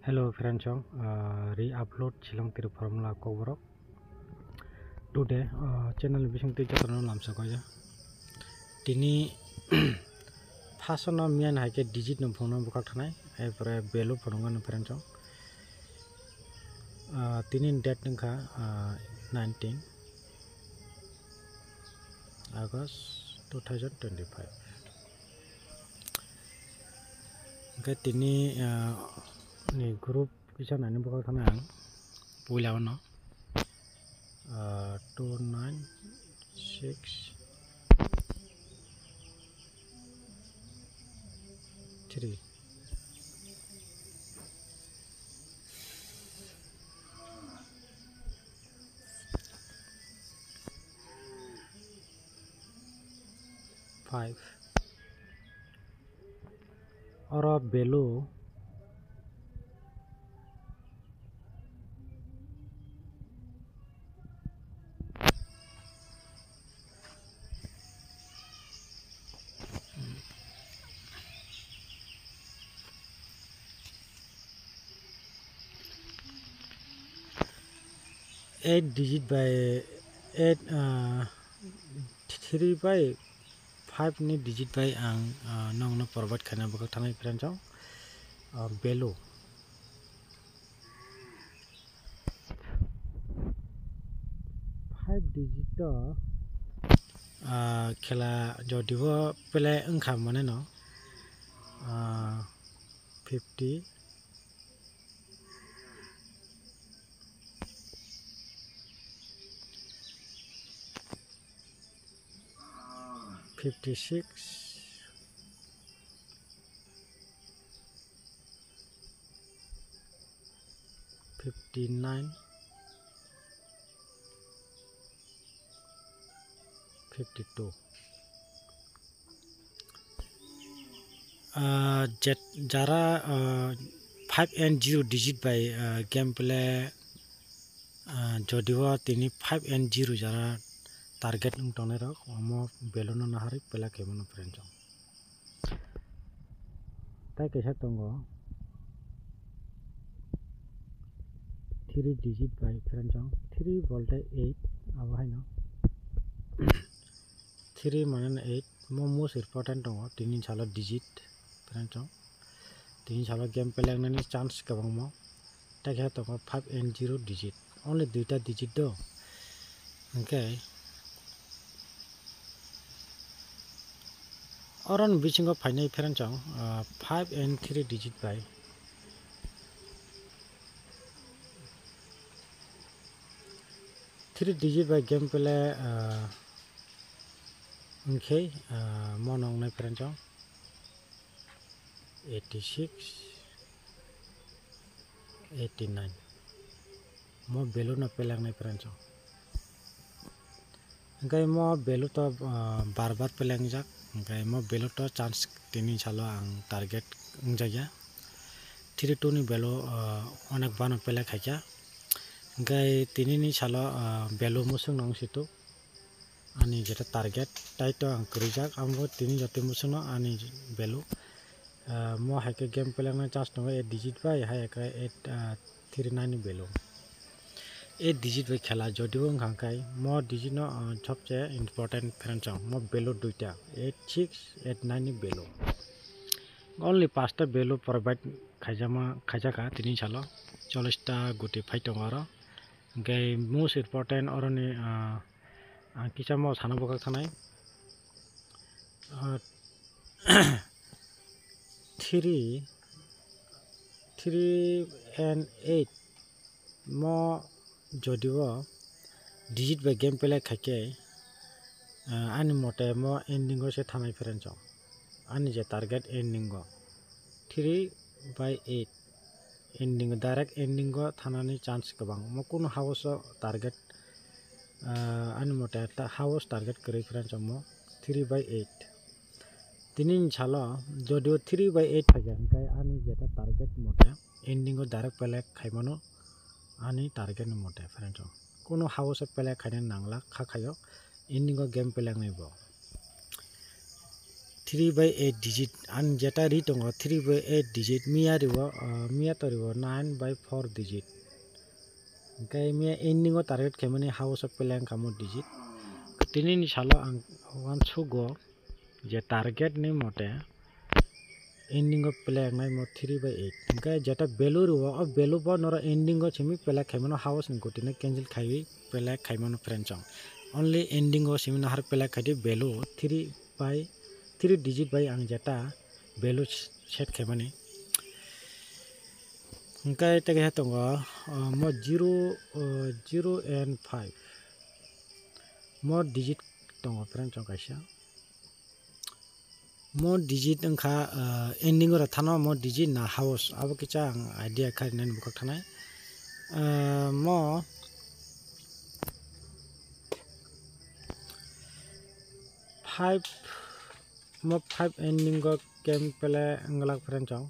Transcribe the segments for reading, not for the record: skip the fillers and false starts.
Hello friends, re-upload silang tiru formula cover today channel bising ti jatano lamsa koya tini fasono mian haike digit no phono bukak thanai epore belu phononga no friends tini date ningka 19 August 2025 ke tini ni group bisa nani bukak thanai ang puilaw no 296 3 5 और बेलू eight digit by 8 3 by 5 ni digit by ang nong no provide khana baka thanai friend jong belu 5 digit to khela jodibo pele engkham mane no 50 56 59 52 jara 5 and 0 digit by game play jodibo tini 5 and 0 jara target nung tone rok omo belono nahari pela kemono friend jong tai kaisa tongo 3 digit by friend jong 3 volte 8 abo haino 3 manen 8 mo most important tongo tini salo digit friend jong tini salo game play nani chance kabang mo tai kaisa tongo 5 and 0 digit only duita digit do okay Oran bisingo phainai friend jong 5 and 3 digit by 3 digit by game play okay monong nai friend jong 86 89 mo belu na pelang nai friend jong engai mo belu to bar pelang jak engai mo belu to chance tini chalo ang target ungjaya 32 ni belu onek bano pele khaja engai tini ni chalo belu musung nong situ ani jeta target tai to ang kurijak ambo tini jote musuno ani belu mo haike game pelang na chance no 8 digit by haike 839 ni belu 8 digit by khela jodibo ngangkai mo digit no सबसे important friend jong mo belu duita 86 89 ni belu only 5 ta belu provide khaijaka tini chalo 40 ta guti phaitong aro gai most important oroni kisa mo sana bokak thanai 3 and 8 mo jodibo digit by game play khake ani mote mo ending se thanai friend jong ani je target ending go 3 by 8 ending direct ending go thanani chance kabang mo kuno house target ani mote ta house target kori friend jong mo 3 by 8 tinin chalo jodio 3 by 8 thajan kai ani jeta target mote ending go direct pele khaimano ani target no mote friend jong kuno house pele khaine nangla kha khayo ending go game pele ngai bo 3/8 digit an jeta ri tongo 3/8 digit miya ribo miya to ribo 9/4 digit kai miya ending o target kemani house of pelang kamo digit tini ni salo ang wan sugo je target ni mote ending of pelang nai mo 3/8 kai jeta value ribo o value bo nora ending o simi pelang kemano house ni gotine cancel khai pelang khaimano friend chong only ending o simi har pelang khai value 3 digit by ang jeta value set khaimani kai tege hatongo mo 0 and 5 mo digit tongo friend chong kaisa mo digit angkha ending ora thano mo digit na house abo kicha ang idea khai nan bukak thanai mo 5 ending go game pele anglak friend chong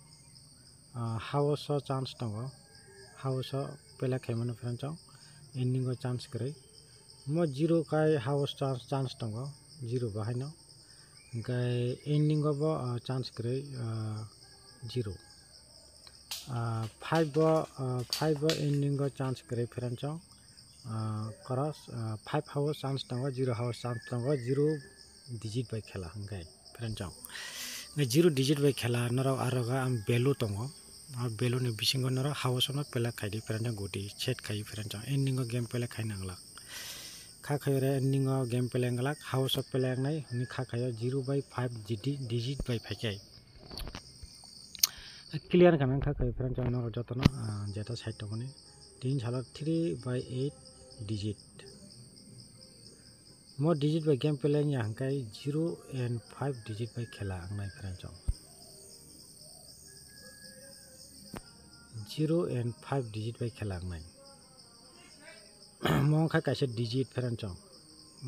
house o chance tongo house o pele khaimano friend chong ending go chance krai mo 0 kai house chance tongo 0 bahaino kai ending go bo chance krai 0 5 bo ending go chance krai friend chong cross 5 house chance tongo 0 house chance tongo 0 digit by khela hangai friend chong 0 digit by khela nora aroga am value tongo value ni bisingo nora house no pela khaidi friend chong goti set khai friend chong ending o game pela khai nangla kha khayre ending o game pela nglak house of pela nai ni kha khayo 0/5 digit by phakai clear kanang kha khay friend chong nora jotono jeta side tongoni tin salo 3/8 digit mo digit by game pela nya hangkai 0 and 5 digit by khela angnai friend chong 0 and 5 digit by khela angnai mo kha kaisa digit friend chong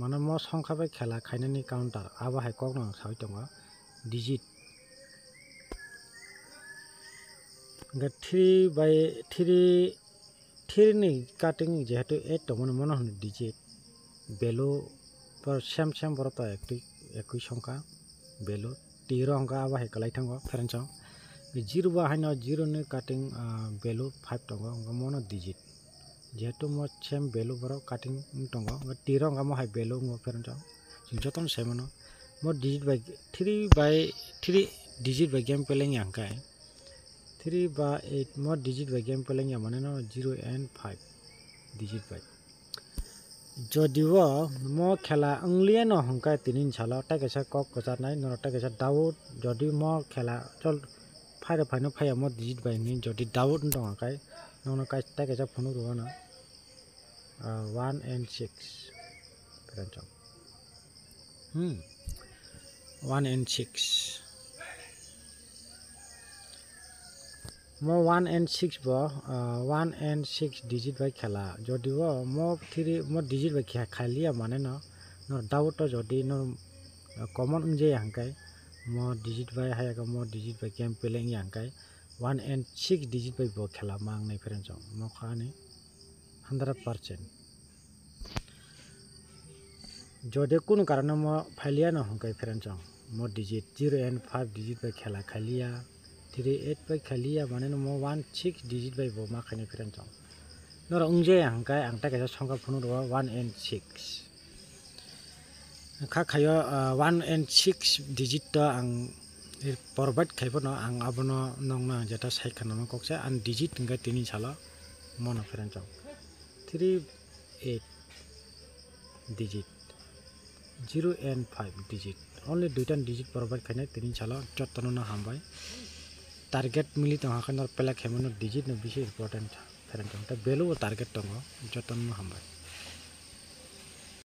mane mo songkha by khela khainani counter aba hai kok nang sai tongo digit ga 3/3 ni cutting jehetu 8 tongo mono hon digit value पर same बरतो एकई संख्या value 13 अंक आबा है कलाई थांगो friend चong 0 बाहायनो 0 नि cutting value 5 टंगो mono digit जेहेतु मो सेम value बरो कटिंग टंगो 13 अंक मो हाय value मो फ्रेंड चong जतन सेमनो मो digit by 3/3 digit by game पेलेंग अंकाय 3/8 मो digit by game पेलेंग माने no 0 and 5 digit by जदिव मो खेला अंगलिया न हंका तिनिन छाला टाकेसा कक कजार नाय न टाकेसा डाउट जदि मो खेला चल फाइर फाइनो फाया मो डिजिट बाय नि जदि डाउट न हंकाय न काय टाकेसा फनु रुवाना 1 and 6 friend 1 and 6 mo 1 and 6 bo 1 and 6 digit by khela jodi wo mo 3 mo digit by khaliya mane no doubt to jodi no common unje hangkai mo digit by hayaga mo digit by game peleng hangkai 1 and 6 digit by bo khela mang nai friend chong mo khani 100% jodi kun karana mo phaliya no hangkai friend chong mo digit 0 and 5 digit by khela khaliya 3/8 by khaliya mane no mo 1 6 digit by bo ma khani friend chong nora ungje hangkai angta kaisa songka phunu ro 1 and 6 kha khayo 1 and 6 digit to ang provide khaibo no ang abono nongna jeta saikana no kokse an digit nga tini sala mono friend chong 3/8 digit 0 and 5 digit only duita digit provide khaine tini sala jotono na hambai target mili to hakan pela khemono digit no bishi important friend chong ta value target tongo jotono hambai